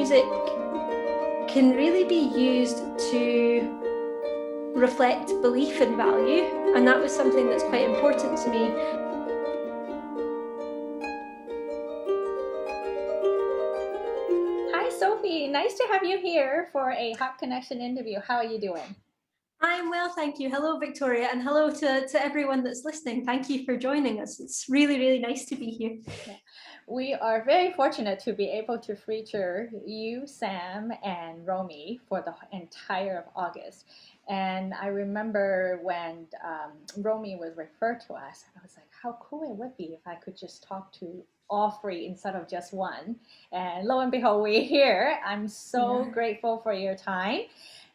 music can really be used to reflect belief and value, and that was something that's quite important to me. Hi, Sophie. Nice to have you here for a Harp Connection interview. How are you doing? I'm well, thank you. Hello, Victoria, and hello to everyone that's listening. Thank you for joining us. It's really, really nice to be here. Yeah. We are very fortunate to be able to feature you, Sam, and Romy for the entire of August. And I remember when Romy was referred to us, I was like, how cool it would be if I could just talk to all three instead of just one. And lo and behold, we're here. I'm so Yeah. grateful for your time.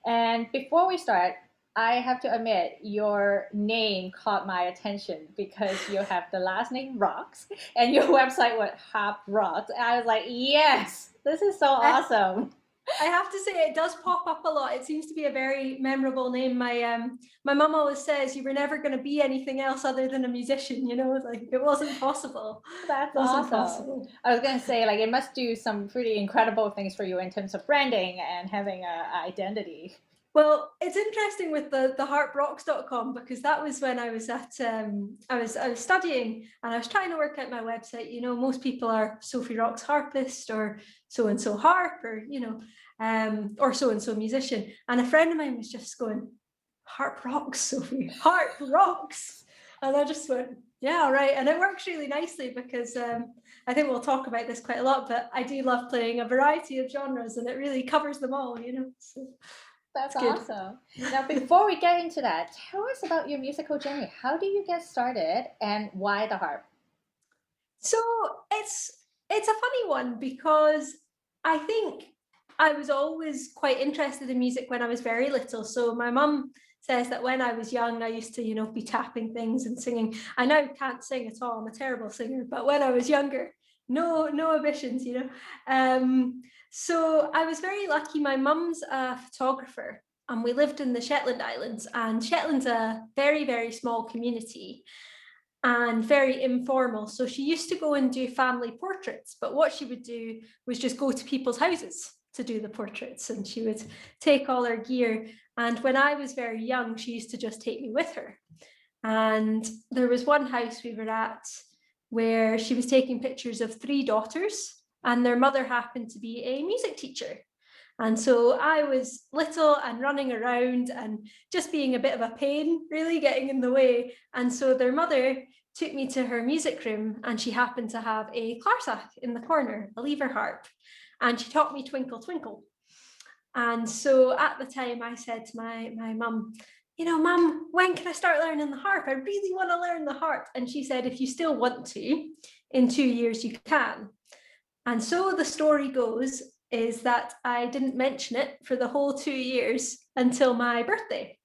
And before we start, I have to admit, your name caught my attention because you have the last name Rocks and your website was Harp Rocks. And I was like, yes, this is so awesome. I have to say it does pop up a lot. It seems to be a very memorable name. My mum always says you were never going to be anything else other than a musician. Like it wasn't possible. That's It wasn't awesome. possible. I was going to say, like, it must do some pretty incredible things for you in terms of branding and having an identity. Well, it's interesting with the harprocks.com because that was when I was at I was studying and I was trying to work out my website. Most people are Sophie Rocks harpist or so and so harp or so and so musician. And a friend of mine was just going, Harp Rocks, Sophie, Harp Rocks. And I just went, yeah, all right. And it works really nicely because I think we'll talk about this quite a lot, but I do love playing a variety of genres and it really covers them all. So. That's It's good. awesome. Now, before we get into that, tell us about your musical journey. How do you get started and why the harp? So it's a funny one because I think I was always quite interested in music when I was very little. So my mum says that when I was young, I used to, be tapping things and singing. I now can't sing at all. I'm a terrible singer, but when I was younger, no ambitions. So I was very lucky. My mum's a photographer and we lived in the Shetland Islands, and Shetland's a very, very small community and very informal. So she used to go and do family portraits, but what she would do was just go to people's houses to do the portraits, and she would take all her gear. And when I was very young, she used to just take me with her. And there was one house we were at where she was taking pictures of three daughters, and their mother happened to be a music teacher. And so I was little and running around and just being a bit of a pain, really getting in the way. And so their mother took me to her music room, and she happened to have a clarsach in the corner, a lever harp, and she taught me Twinkle Twinkle. And so at the time I said to my mum, Mum, when can I start learning the harp? I really want to learn the harp. And she said, if you still want to, in 2 years you can. And so the story goes is that I didn't mention it for the whole 2 years until my birthday.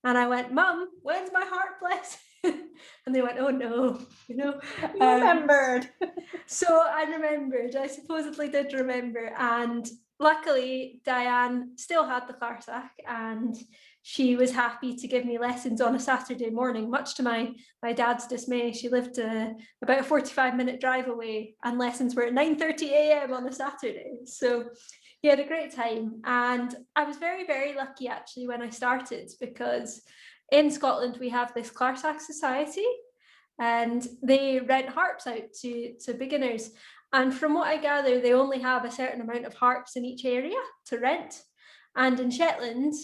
And I went, Mum, when's my harp lesson? And they went, oh no, You remembered. So I remembered, I supposedly did remember. And luckily, Diane still had the clarsach and she was happy to give me lessons on a Saturday morning, much to my dad's dismay. She lived about a 45-minute drive away, and lessons were at 9:30 a.m. on a Saturday. So he had a great time. And I was very, very lucky actually when I started, because in Scotland we have this clarsach society and they rent harps out to beginners. And from what I gather, they only have a certain amount of harps in each area to rent. And in Shetland,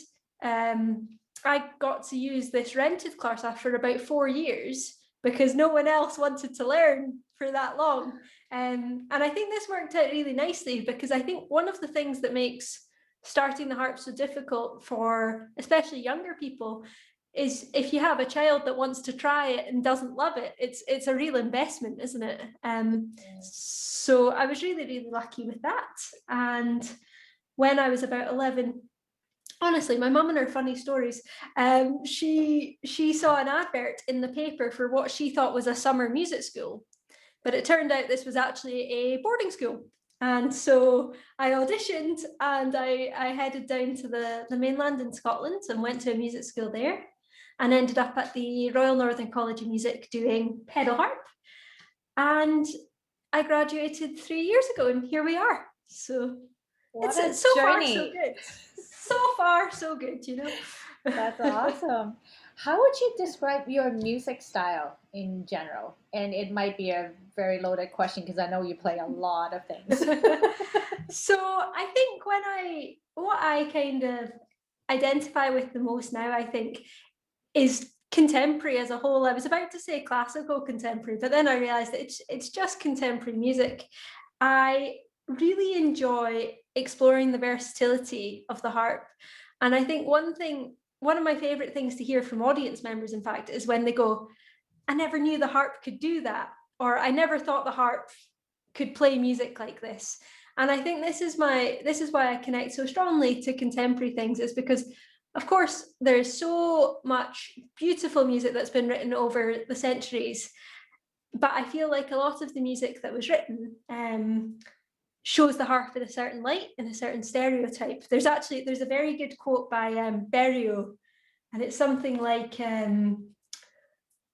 I got to use this rented clarsach for about 4 years because no one else wanted to learn for that long. And I think this worked out really nicely, because I think one of the things that makes starting the harp so difficult for especially younger people is if you have a child that wants to try it and doesn't love it, it's a real investment, isn't it? So I was really, really lucky with that. And when I was about 11, honestly, my mum and her funny stories, she saw an advert in the paper for what she thought was a summer music school, but it turned out this was actually a boarding school. And so I auditioned and I headed down to the mainland in Scotland and went to a music school there, and ended up at the Royal Northern College of Music doing pedal harp. And I graduated 3 years ago, and here we are. So What a so far so journey. good. So far so good, you know. That's awesome. How would you describe your music style in general? And it might be a very loaded question because I know you play a lot of things. So I think what I kind of identify with the most now, I think, is contemporary as a whole. I was about to say classical contemporary, but then I realized that it's just contemporary music. I really enjoy exploring the versatility of the harp. And I think one of my favorite things to hear from audience members, in fact, is when they go, I never knew the harp could do that, or I never thought the harp could play music like this. And I think this is why I connect so strongly to contemporary things, is because of course there's so much beautiful music that's been written over the centuries, but I feel like a lot of the music that was written shows the harp in a certain light, in a certain stereotype. There's a very good quote by Berio, and it's something like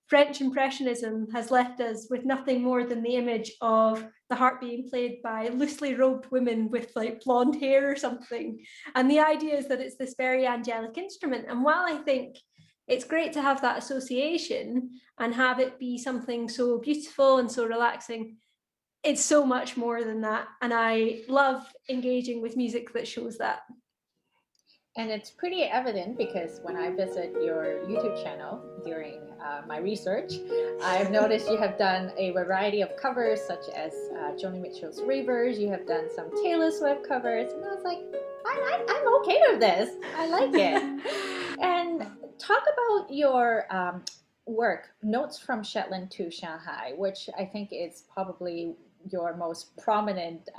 French Impressionism has left us with nothing more than the image of the harp being played by loosely robed women with like blonde hair or something. And the idea is that it's this very angelic instrument. And while I think it's great to have that association and have it be something so beautiful and so relaxing, it's so much more than that. And I love engaging with music that shows that. And it's pretty evident because when I visit your YouTube channel during my research, I've noticed you have done a variety of covers, such as Joni Mitchell's Rivers. You have done some Taylor Swift covers, and I was like, I'm okay with this. I like it. And talk about your work, Notes from Shetland to Shanghai, which I think is probably your most prominent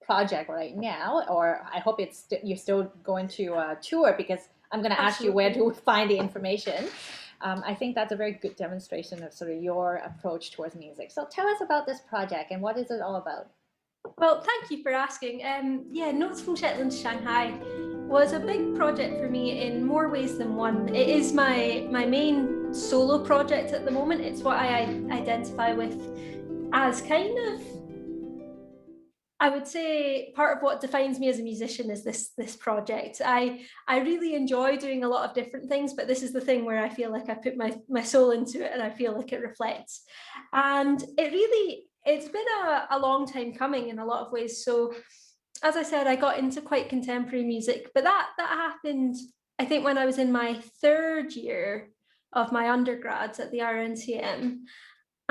project right now, or I hope you're still going to tour, because I'm going to ask you where to find the information. I think that's a very good demonstration of sort of your approach towards music. So tell us about this project and what is it all about? Well, thank you for asking. Yeah, Notes from Shetland to Shanghai was a big project for me in more ways than one. It is my main solo project at the moment. It's what I identify with as kind of, I would say, part of what defines me as a musician is this project. I really enjoy doing a lot of different things, but this is the thing where I feel like I put my soul into it and I feel like it reflects. And it's been a long time coming in a lot of ways. So as I said, I got into quite contemporary music, but that happened, I think, when I was in my third year of my undergrads at the RNCM.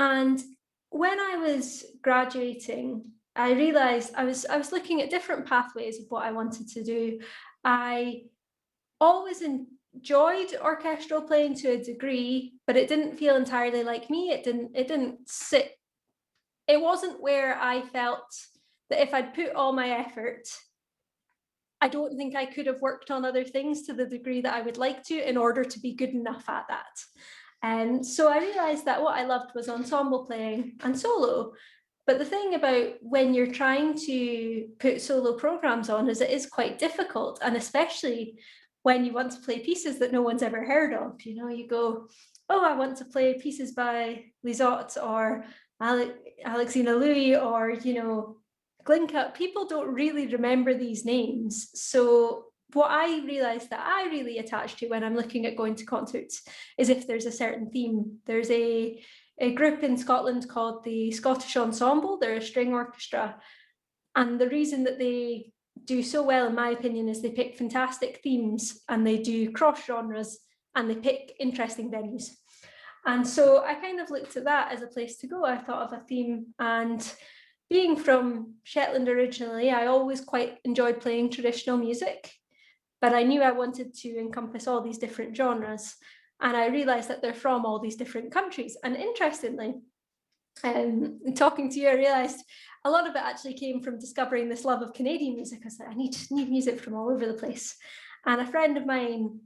And when I was graduating, I realized I was looking at different pathways of what I wanted to do. I always enjoyed orchestral playing to a degree, but it didn't feel entirely like me. It didn't sit. It wasn't where I felt that if I'd put all my effort, I don't think I could have worked on other things to the degree that I would like to in order to be good enough at that. And so I realized that what I loved was ensemble playing and solo. But the thing about when you're trying to put solo programs on is it is quite difficult, and especially when you want to play pieces that no one's ever heard of. You know, you go, oh, I want to play pieces by Lizotte or Alexina Louis or, Glinka. People don't really remember these names. So what I realized that I really attach to when I'm looking at going to concerts is if there's a certain theme. There's a group in Scotland called the Scottish Ensemble. They're a string orchestra. And the reason that they do so well, in my opinion, is they pick fantastic themes and they do cross genres and they pick interesting venues. And so I kind of looked at that as a place to go. I thought of a theme, and being from Shetland originally, I always quite enjoyed playing traditional music, but I knew I wanted to encompass all these different genres. And I realized that they're from all these different countries. And interestingly, talking to you, I realized a lot of it actually came from discovering this love of Canadian music. I was like, I need music from all over the place. And a friend of mine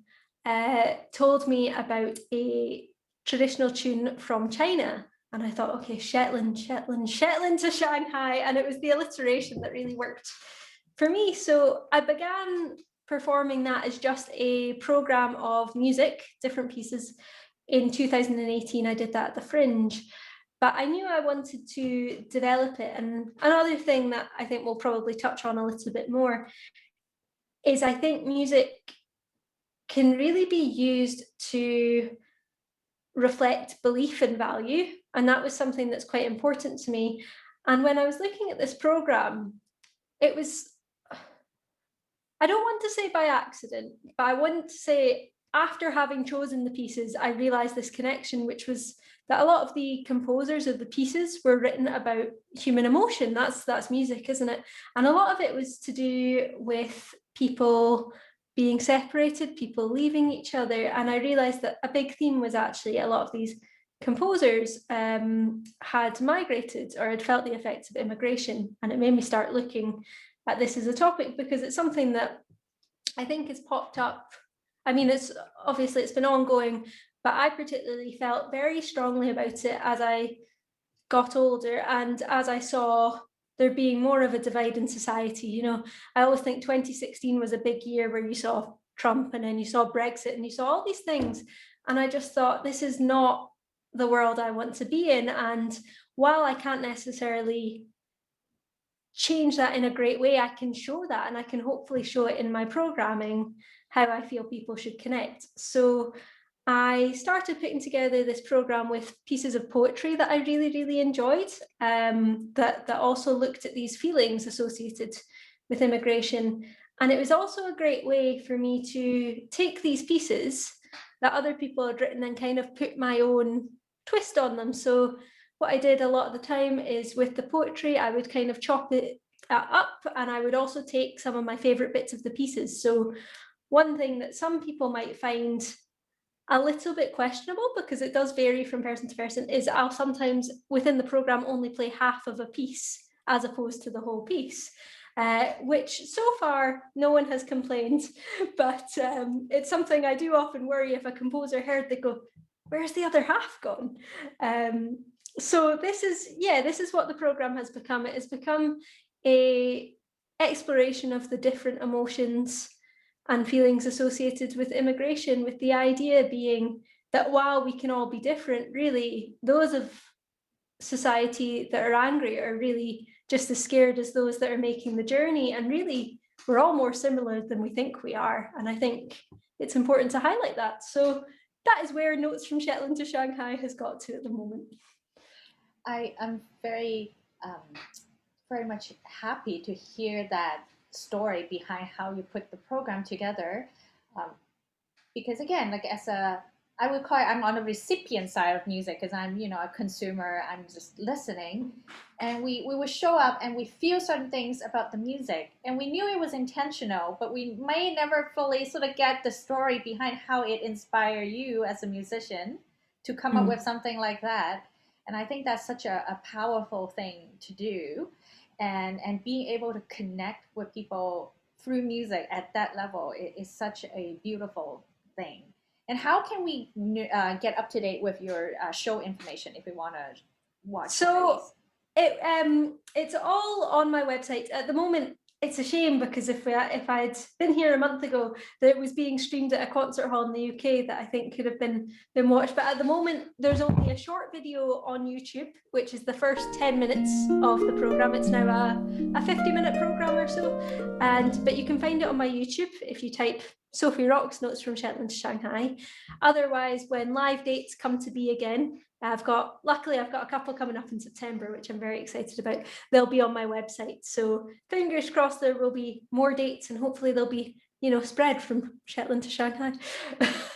told me about a traditional tune from China. And I thought, okay, Shetland to Shanghai. And it was the alliteration that really worked for me. So I began performing that as just a program of music, different pieces. In 2018, I did that at the Fringe. but I knew I wanted to develop it. And another thing that I think we'll probably touch on a little bit more is I think music can really be used to reflect belief and value. And that was something that's quite important to me. And when I was looking at this program, it was, I don't want to say by accident, but I want to say after having chosen the pieces, I realized this connection, which was that a lot of the composers of the pieces were written about human emotion. That's music, isn't it? And a lot of it was to do with people being separated, people leaving each other. And I realized that a big theme was actually a lot of these composers had migrated or had felt the effects of immigration. And it made me start looking at this as a topic, because it's something that I think has popped up. I mean, it's been ongoing, but I particularly felt very strongly about it as I got older and as I saw there being more of a divide in society. You know, I always think 2016 was a big year where you saw Trump and then you saw Brexit and you saw all these things. And I just thought, this is not the world I want to be in. And while I can't necessarily change that in a great way, I can show that, and I can hopefully show it in my programming how I feel people should connect. So I started putting together this program with pieces of poetry that I really, really enjoyed, that also looked at these feelings associated with immigration. And it was also a great way for me to take these pieces that other people had written and kind of put my own twist on them. So what I did a lot of the time is with the poetry, I would kind of chop it up, and I would also take some of my favorite bits of the pieces. So one thing that some people might find a little bit questionable, because it does vary from person to person, is I'll sometimes within the program only play half of a piece as opposed to the whole piece. Which so far no one has complained, but it's something I do often worry if a composer heard, they go, where's the other half gone? So this is what the program has become. It has become a exploration of the different emotions and feelings associated with immigration, with the idea being that while we can all be different, really those of society that are angry are really just as scared as those that are making the journey, and really we're all more similar than we think we are. And I think it's important to highlight that. So that is where Notes from Shetland to Shanghai has got to at the moment. I am very much happy to hear that story behind how you put the program together. Because again, like I would call it, I'm on the recipient side of music because I'm, a consumer. I'm just listening, and we would show up and we feel certain things about the music, and we knew it was intentional, but we may never fully sort of get the story behind how it inspired you as a musician to come up with something like that. And I think that's such a powerful thing to do, and being able to connect with people through music at that level is such a beautiful thing. And how can we get up to date with your show information if we want to watch? So it's all on my website at the moment. It's a shame, because if I'd been here a month ago, that it was being streamed at a concert hall in the UK that I think could have been watched. But at the moment, there's only a short video on YouTube, which is the first 10 minutes of the program. It's now a 50-minute program or so, but you can find it on my YouTube if you type Sophie Rocks Notes from Shetland to Shanghai. Otherwise, when live dates come to be again, luckily I've got a couple coming up in September, which I'm very excited about. They'll be on my website. So fingers crossed there will be more dates, and hopefully they'll be, spread from Shetland to Shanghai.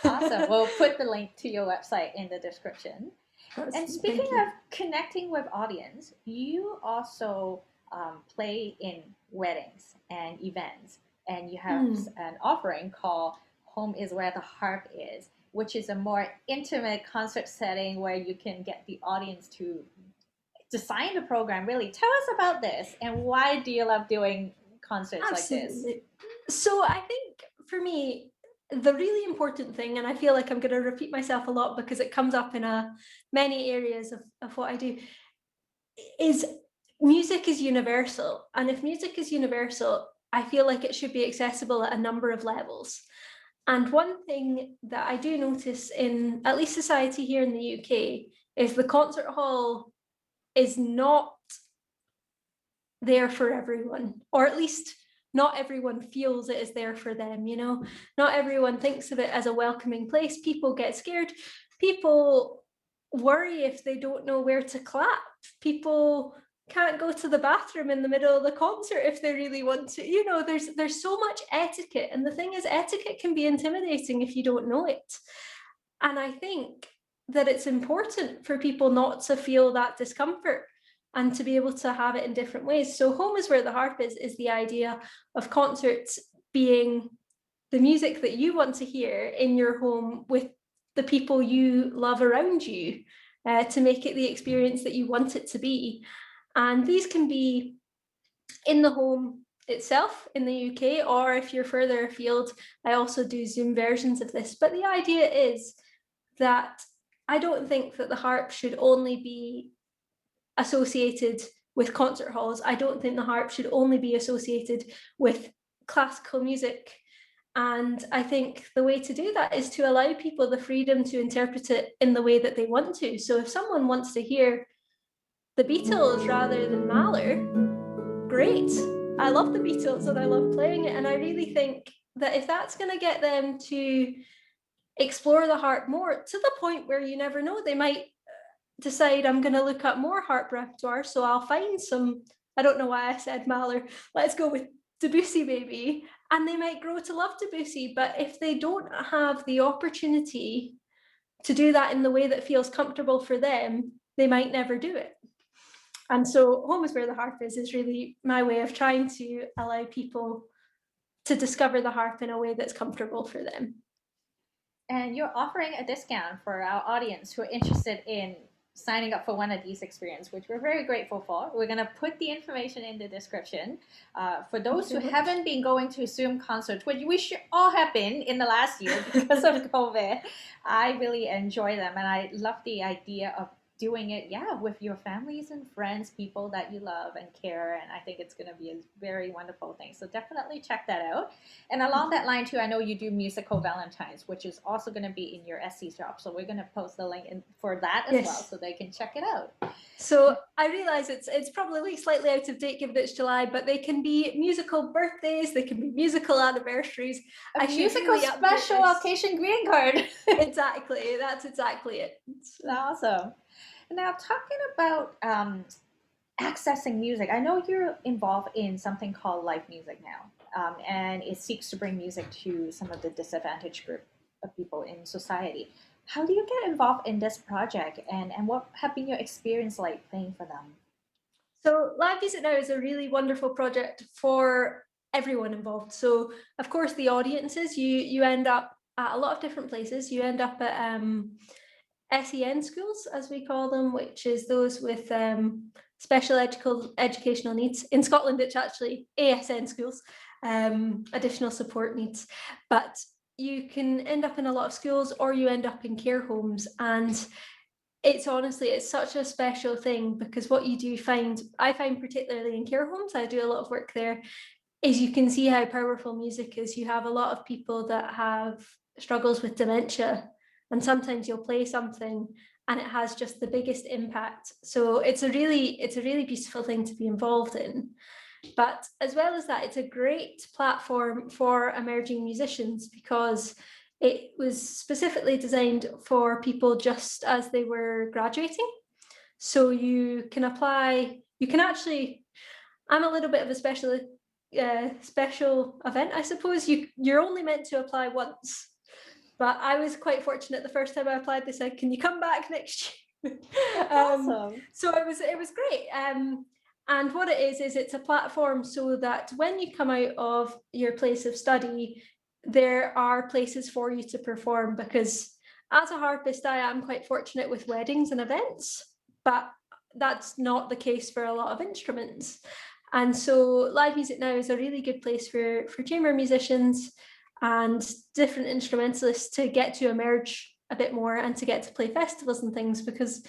Awesome. We'll put the link to your website in the description. And speaking of connecting with audience, you also play in weddings and events, and you have an offering called Home is Where the Heart Is, which is a more intimate concert setting where you can get the audience to design the program. Really, tell us about this, and why do you love doing concerts like this? So I think for me, the really important thing, and I feel like I'm going to repeat myself a lot because it comes up in many areas of what I do, is music is universal. And if music is universal, I feel like it should be accessible at a number of levels. And one thing that I do notice in at least society here in the UK is the concert hall is not there for everyone, or at least not everyone feels it is there for them, you know. Not everyone thinks of it as a welcoming place. People get scared. People worry if they don't know where to clap. People can't go to the bathroom in the middle of the concert if they really want to. You know, there's so much etiquette. And the thing is, etiquette can be intimidating if you don't know it. And I think that it's important for people not to feel that discomfort and to be able to have it in different ways. So Home is Where the Harp is the idea of concerts being the music that you want to hear in your home with the people you love around you, to make it the experience that you want it to be. And these can be in the home itself in the UK, or if you're further afield, I also do Zoom versions of this. But the idea is that I don't think that the harp should only be associated with concert halls. I don't think the harp should only be associated with classical music. And I think the way to do that is to allow people the freedom to interpret it in the way that they want to. So if someone wants to hear the Beatles rather than Mahler, great. I love the Beatles and I love playing it. And I really think that if that's going to get them to explore the harp more, to the point where you never know, they might decide, I'm going to look up more harp repertoire, so I'll find some, I don't know why I said Mahler, let's go with Debussy maybe, and they might grow to love Debussy. But if they don't have the opportunity to do that in the way that feels comfortable for them, they might never do it. And so Home is Where the Harp is really my way of trying to allow people to discover the harp in a way that's comfortable for them. And you're offering a discount for our audience who are interested in signing up for one of these experiences, which we're very grateful for. We're going to put the information in the description. For those who haven't been going to Zoom concerts, which we should all have been in the last year because of COVID, I really enjoy them. And I love the idea of doing it, with your families and friends, people that you love and care. And I think it's going to be a very wonderful thing. So definitely check that out. And along that line too, I know you do Musical Valentines, which is also going to be in your Etsy shop. So we're going to post the link for that as well, so they can check it out. So I realize it's probably slightly out of date given it's July, but they can be musical birthdays, they can be musical anniversaries. A musical really special occasion greeting card. Exactly, that's exactly it. Awesome. Now, talking about accessing music, I know you're involved in something called Live Music now, and it seeks to bring music to some of the disadvantaged group of people in society. How do you get involved in this project, and what have been your experience like playing for them? So Live Music Now is a really wonderful project for everyone involved. So of course the audiences, you end up at a lot of different places. You end up at SEN schools, as we call them, which is those with special educational needs. In Scotland, it's actually ASN schools, additional support needs. But you can end up in a lot of schools, or you end up in care homes. And it's such a special thing, because what you do find, I find particularly in care homes, I do a lot of work there, is you can see how powerful music is. You have a lot of people that have struggles with dementia, and sometimes you'll play something and it has just the biggest impact. So it's a really beautiful thing to be involved in. But as well as that, it's a great platform for emerging musicians, because it was specifically designed for people just as they were graduating. So you can apply, you can actually, I'm a little bit of a special event, I suppose. You're only meant to apply once. But I was quite fortunate. The first time I applied, they said, "Can you come back next year?" Awesome. So it was great. And what it is it's a platform so that when you come out of your place of study, there are places for you to perform. Because as a harpist, I am quite fortunate with weddings and events, but that's not the case for a lot of instruments. And so Live Music Now is a really good place for chamber musicians and different instrumentalists to get to emerge a bit more and to get to play festivals and things. Because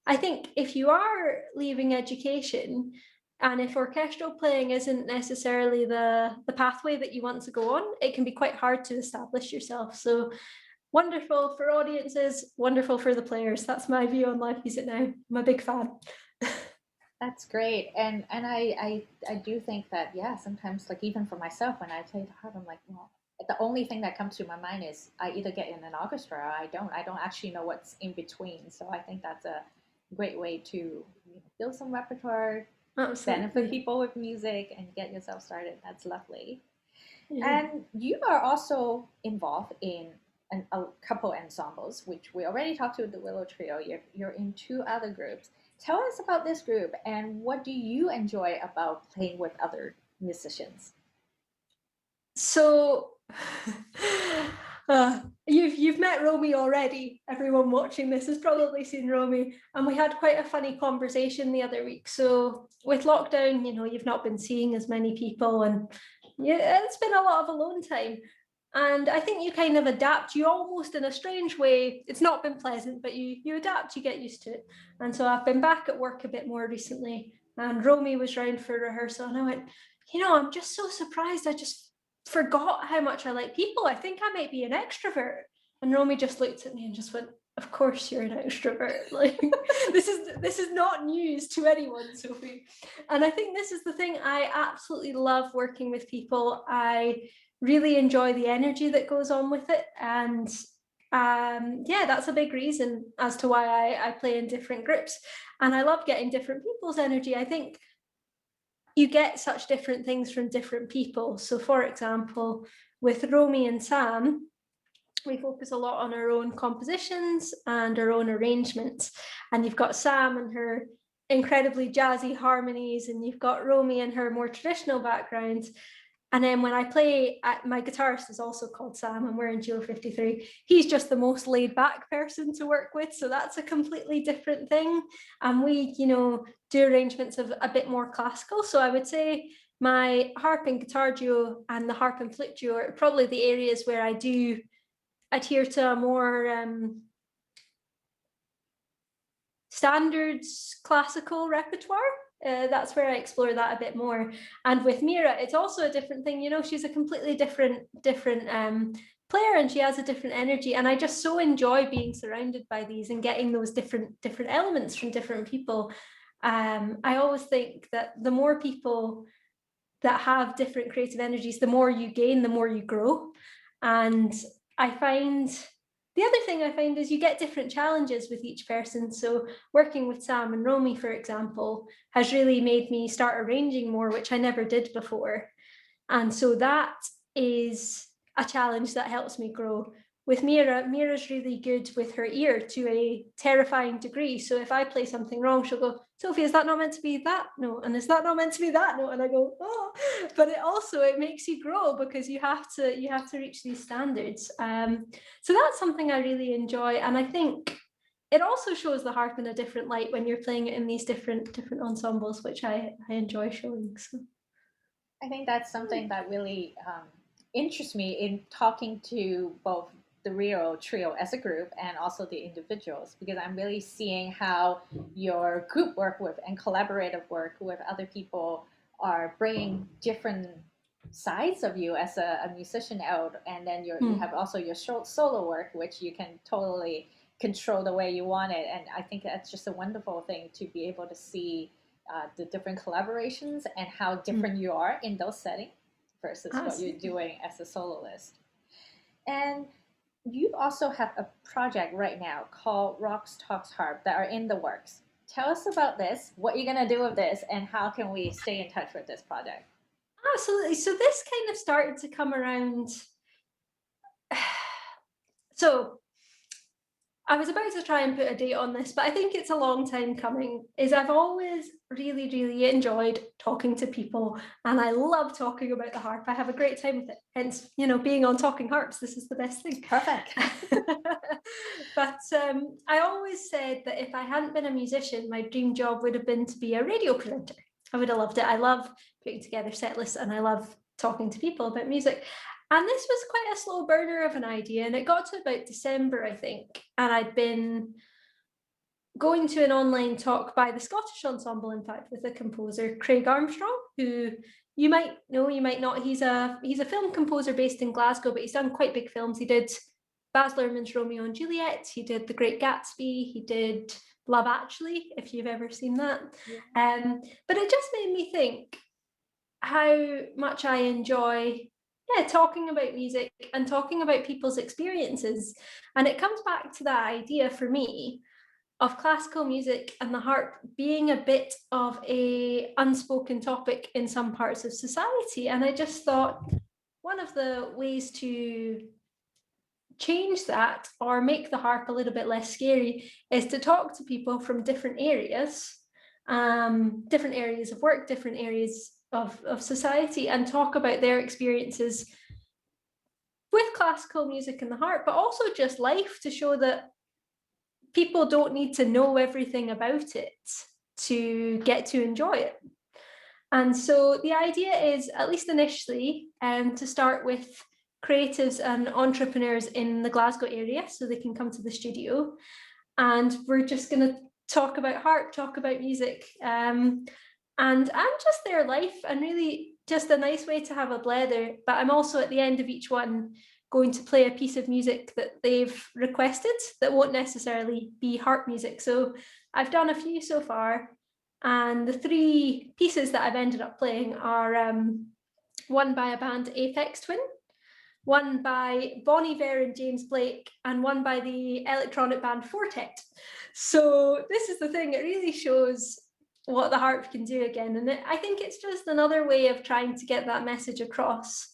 I think if you are leaving education, and if orchestral playing isn't necessarily the pathway that you want to go on, it can be quite hard to establish yourself. So wonderful for audiences, wonderful for the players. That's my view on Live Music Now. I'm a big fan. That's great. And I do think that, yeah, sometimes, like, even for myself, when I play the harp, I'm like, well, the only thing that comes to my mind is I either get in an orchestra or I don't actually know what's in between. So I think that's a great way to, build some repertoire, benefit Absolutely. people with music, and get yourself started. That's lovely. Yeah. And you are also involved in a couple ensembles, which we already talked to, the Willow Trio. You're in two other groups. Tell us about this group and what do you enjoy about playing with other musicians? So you've met Romy already. Everyone watching this has probably seen Romy, and we had quite a funny conversation the other week. So with lockdown, you've not been seeing as many people, and yeah, it's been a lot of alone time. And I think you kind of adapt. You almost, in a strange way, it's not been pleasant, but you adapt. You get used to it. And so I've been back at work a bit more recently, and Romy was round for rehearsal, and I went, I'm just so surprised. I just forgot how much I like people. I think I might be an extrovert. And Romy just looked at me and just went, "Of course you're an extrovert. Like this is not news to anyone, Sophie." And I think this is the thing. I absolutely love working with people. I really enjoy the energy that goes on with it. And yeah, that's a big reason as to why I play in different groups. And I love getting different people's energy. I think you get such different things from different people. So, for example, with Romy and Sam, we focus a lot on our own compositions and our own arrangements. And you've got Sam and her incredibly jazzy harmonies, and you've got Romy and her more traditional background. And then when I play, my guitarist is also called Sam, and we're in Geo 53. He's just the most laid back person to work with. So that's a completely different thing. And we, do arrangements of a bit more classical. So I would say my harp and guitar duo and the harp and flute duo are probably the areas where I do adhere to a more standards classical repertoire. That's where I explore that a bit more. And with Mira, it's also a different thing. She's a completely different player, and she has a different energy. And I just so enjoy being surrounded by these and getting those different elements from different people. I always think that the more people that have different creative energies, the more you gain, the more you grow. And I find the other thing I find is you get different challenges with each person. So working with Sam and Romy, for example, has really made me start arranging more, which I never did before. And so that is a challenge that helps me grow. With Mira's really good with her ear to a terrifying degree. So if I play something wrong, she'll go, "Sophie, is that not meant to be that note? And is that not meant to be that note?" And I go, "Oh," but it makes you grow because you have to reach these standards. So that's something I really enjoy, and I think it also shows the harp in a different light when you're playing it in these different ensembles, which I enjoy showing. So. I think that's something that really interests me in talking to both the Rio Trio as a group and also the individuals, because I'm really seeing how your group work with and collaborative work with other people are bringing different sides of you as a musician out, and then you have also your solo work, which you can totally control the way you want it. And I think that's just a wonderful thing to be able to see the different collaborations and how different you are in those settings versus what you're doing as a soloist. And you also have a project right now called Rocks Talks Harp that are in the works. Tell us about this, what you're going to do with this, and how can we stay in touch with this project? Absolutely. So this kind of started to come around. So I was about to try and put a date on this, but I think it's a long time coming. I've always really, really enjoyed talking to people, and I love talking about the harp. I have a great time with it. Hence, being on Talking Harps, this is the best thing. Perfect. But I always said that if I hadn't been a musician, my dream job would have been to be a radio presenter. I would have loved it. I love putting together set lists, and I love talking to people about music. And this was quite a slow burner of an idea, and it got to about December, I think, and I'd been going to an online talk by the Scottish Ensemble, in fact, with the composer Craig Armstrong, who you might know, you might not. He's a film composer based in Glasgow, but he's done quite big films. He did Baz Luhrmann's Romeo and Juliet, he did The Great Gatsby, he did Love Actually, if you've ever seen that. Yeah. But it just made me think how much I enjoy, yeah, talking about music and talking about people's experiences. And it comes back to that idea for me of classical music and the harp being a bit of a unspoken topic in some parts of society. And I just thought one of the ways to change that or make the harp a little bit less scary is to talk to people from different areas of work, different areas of society, and talk about their experiences with classical music and the harp, but also just life, to show that people don't need to know everything about it to get to enjoy it. And so the idea is, at least initially, to start with creatives and entrepreneurs in the Glasgow area so they can come to the studio. And we're just going to talk about harp, talk about music, and just their life, and really just a nice way to have a blether. But I'm also at the end of each one going to play a piece of music that they've requested that won't necessarily be harp music. So I've done a few so far, and the 3 pieces that I've ended up playing are one by a band, Aphex Twin, one by Bon Iver and James Blake, and one by the electronic band Fortet. So this is the thing, it really shows what the harp can do again. And I think it's just another way of trying to get that message across,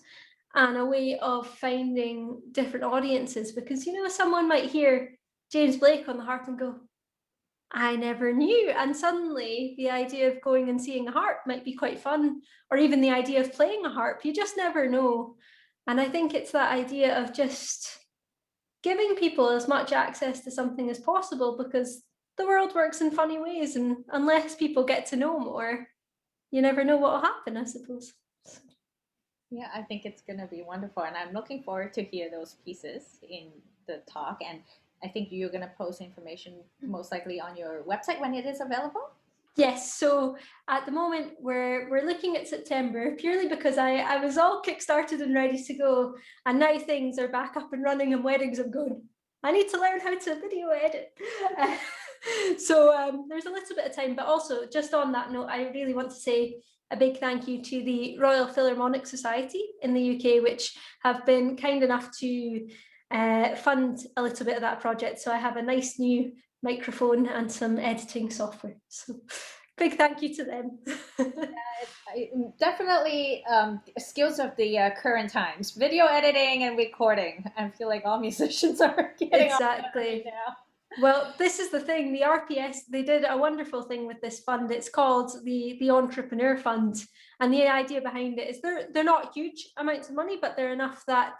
and a way of finding different audiences, because, you know, someone might hear James Blake on the harp and go, I never knew. And suddenly the idea of going and seeing a harp might be quite fun, or even the idea of playing a harp. You just never know. And I think it's that idea of just giving people as much access to something as possible, because the world works in funny ways, and unless people get to know more, you never know what will happen, I suppose. Yeah, I think it's going to be wonderful. And I'm looking forward to hear those pieces in the talk. And I think you're going to post information most likely on your website when it is available. Yes, so at the moment we're looking at September, purely because I was all kickstarted and ready to go, and now things are back up and running and weddings have gone. I need to learn how to video edit. So there's a little bit of time, but also just on that note, I really want to say a big thank you to the Royal Philharmonic Society in the UK, which have been kind enough to fund a little bit of that project. So I have a nice new microphone and some editing software. So big thank you to them. Definitely skills of the current times, video editing and recording. I feel like all musicians are getting exactly right now. Well, this is the thing, the RPS, they did a wonderful thing with this fund. It's called the Entrepreneur Fund, and the idea behind it is they're not huge amounts of money, but they're enough that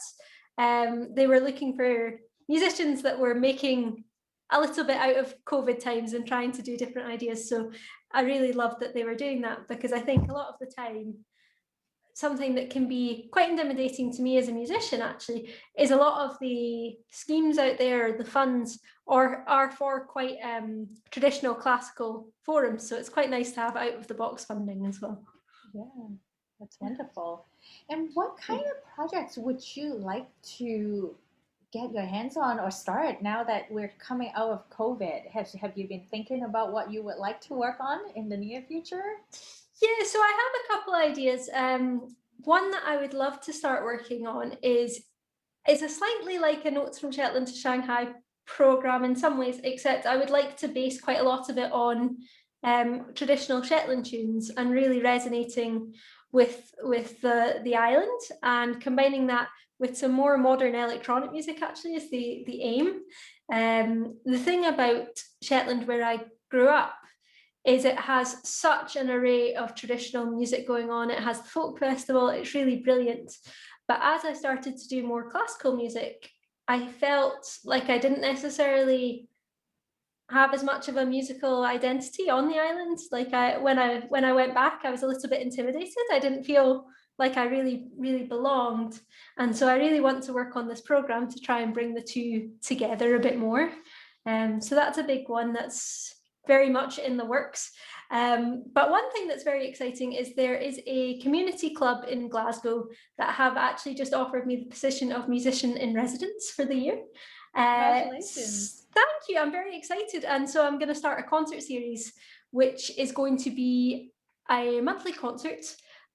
they were looking for musicians that were making a little bit out of COVID times and trying to do different ideas. So I really loved that they were doing that, because I think a lot of the time, something that can be quite intimidating to me as a musician actually is a lot of the schemes out there, the funds, are for quite traditional classical forums. So it's quite nice to have out of the box funding as well. Yeah, that's wonderful. And what kind of projects would you like to get your hands on or start now that we're coming out of COVID? Have you been thinking about what you would like to work on in the near future? Yeah, so I have a couple ideas. One that I would love to start working on is a slightly like a Notes from Shetland to Shanghai program in some ways, except I would like to base quite a lot of it on traditional Shetland tunes and really resonating with the island, and combining that with some more modern electronic music actually is the aim. The thing about Shetland, where I grew up, is it has such an array of traditional music going on. It has the folk festival, it's really brilliant. But as I started to do more classical music, I felt like I didn't necessarily have as much of a musical identity on the island. Like when I went back, I was a little bit intimidated. I didn't feel like I really belonged. And so I really want to work on this program to try and bring the two together a bit more. So that's a big one that's very much in the works. But one thing that's very exciting is there is a community club in Glasgow that have actually just offered me the position of musician in residence for the year. Congratulations. Thank you. I'm very excited. And so I'm going to start a concert series, which is going to be a monthly concert.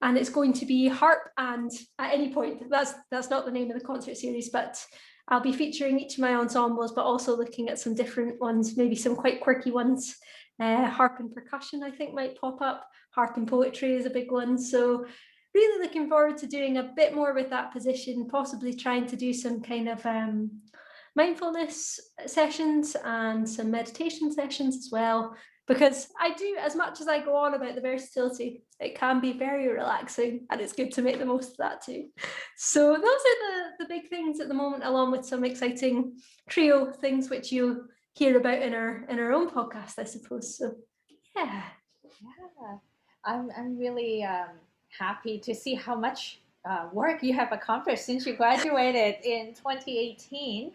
And it's going to be harp and at any point. That's not the name of the concert series, but I'll be featuring each of my ensembles, but also looking at some different ones, maybe some quite quirky ones. Harp and percussion, I think, might pop up. Harp and poetry is a big one. So really looking forward to doing a bit more with that position, possibly trying to do some kind of mindfulness sessions and some meditation sessions as well, because I do, as much as I go on about the versatility, it can be very relaxing, and it's good to make the most of that too. So those are the big things at the moment, along with some exciting trio things which you'll hear about in our own podcast, I suppose. So yeah. Yeah, I'm really happy to see how much work you have accomplished since you graduated in 2018.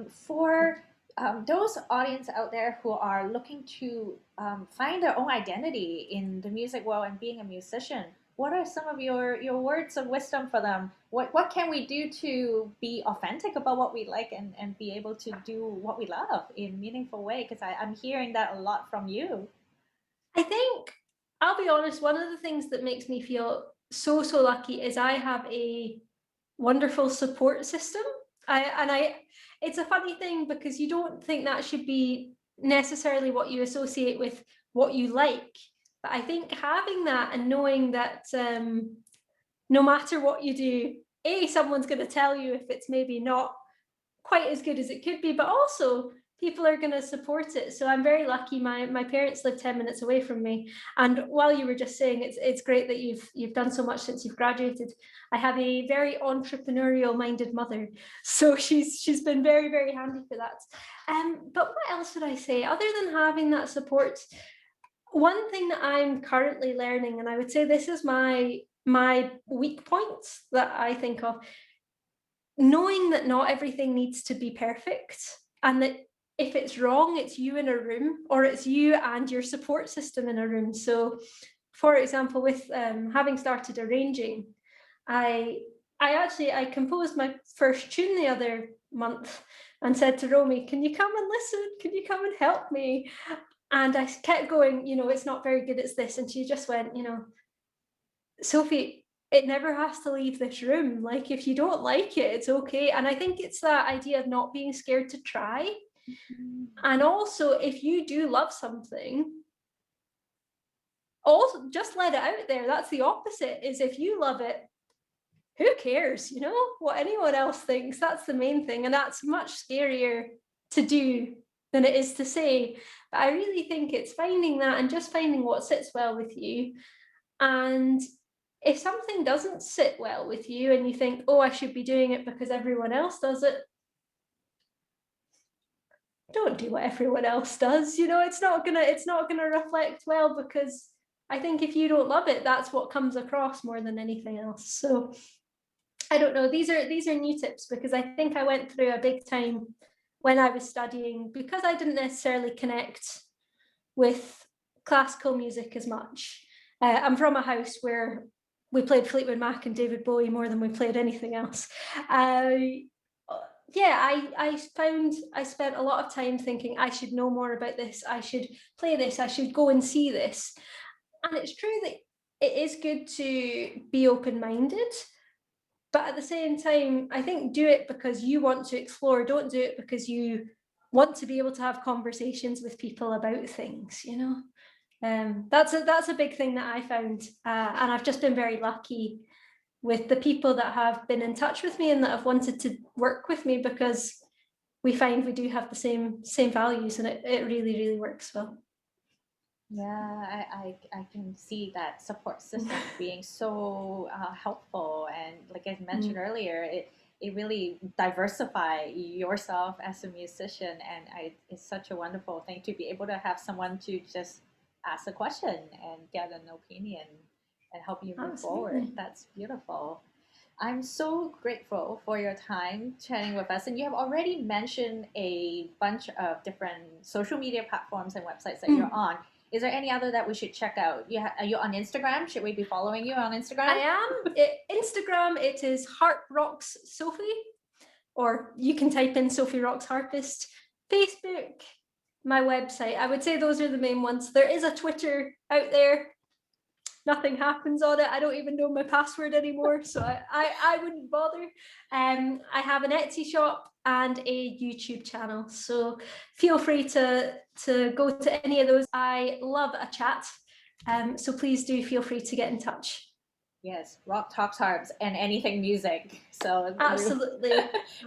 For those audience out there who are looking to find their own identity in the music world and being a musician, what are some of your words of wisdom for them? What can we do to be authentic about what we like and be able to do what we love in a meaningful way? Because I'm hearing that a lot from you. I think, I'll be honest, one of the things that makes me feel so lucky is I have a wonderful support system. It's a funny thing because you don't think that should be necessarily what you associate with what you like. But I think having that and knowing that no matter what you do, someone's going to tell you if it's maybe not quite as good as it could be, but also people are going to support it. So I'm very lucky. My parents live 10 minutes away from me, and while you were just saying it's great that you've done so much since you've graduated, I have a very entrepreneurial minded mother, so she's been very handy for that. But what else would I say other than having that support? One thing that I'm currently learning, and I would say this is my weak points that I think of, knowing that not everything needs to be perfect, and that if it's wrong, it's you in a room, or it's you and your support system in a room. So for example, with having started arranging, I composed my first tune the other month and said to Romy, can you come and listen, can you come and help me? And I kept going, it's not very good, it's this. And she just went, Sophie, it never has to leave this room. Like, if you don't like it, it's okay. And I think it's that idea of not being scared to try. Mm-hmm. And also, if you do love something, also just let it out there. That's the opposite, is if you love it, who cares, what anyone else thinks? That's the main thing. And that's much scarier to do than it is to say. But I really think it's finding that and just finding what sits well with you. And if something doesn't sit well with you and you think, oh, I should be doing it because everyone else does it, don't do what everyone else does. It's not gonna reflect well, because I think if you don't love it, that's what comes across more than anything else. So I don't know. These are new tips, because I think I went through a big time when I was studying, because I didn't necessarily connect with classical music as much. I'm from a house where we played Fleetwood Mac and David Bowie more than we played anything else. I found I spent a lot of time thinking I should know more about this, I should play this, I should go and see this. And it's true that it is good to be open-minded, but at the same time, I think do it because you want to explore. Don't do it because you want to be able to have conversations with people about things, That's a big thing that I found. And I've just been very lucky with the people that have been in touch with me and that have wanted to work with me, because we find we do have the same values, and it really works well. Yeah, I can see that support system being so helpful, and like I mentioned earlier, it really diversify yourself as a musician, and it's such a wonderful thing to be able to have someone to just ask a question and get an opinion and help you move forward. That's beautiful. I'm so grateful for your time chatting with us. And you have already mentioned a bunch of different social media platforms and websites that you're on. Is there any other that we should check out? Are you on Instagram? Should we be following you on Instagram? I am. Instagram, it is Harp Rocks Sophie. or you can type in Sophie Rocks Harpist. Facebook, my website. I would say those are the main ones. There is a Twitter out there. Nothing happens on it. I don't even know my password anymore, so I wouldn't bother. I have an Etsy shop and a YouTube channel, so feel free to go to any of those. I love a chat, so please do feel free to get in touch. Yes, Rock Talks Harps and anything music. So Absolutely.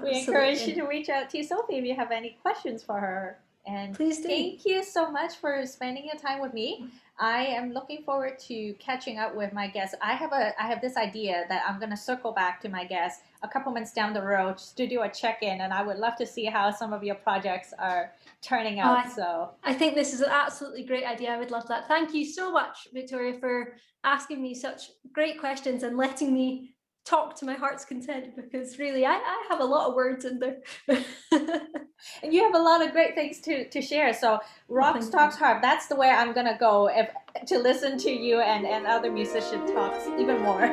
we encourage you to reach out to Sophie if you have any questions for her. And please do. Thank you so much for spending your time with me. I am looking forward to catching up with my guests. I have this idea that I'm going to circle back to my guests a couple months down the road just to do a check-in, and I would love to see how some of your projects are turning out. I think this is an absolutely great idea. I would love that. Thank you so much, Victoria, for asking me such great questions and letting me talk to my heart's content, because really I have a lot of words in there. And you have a lot of great things to share. So Rock Talks Harp, that's the way I'm going to go to listen to you and other musician talks even more.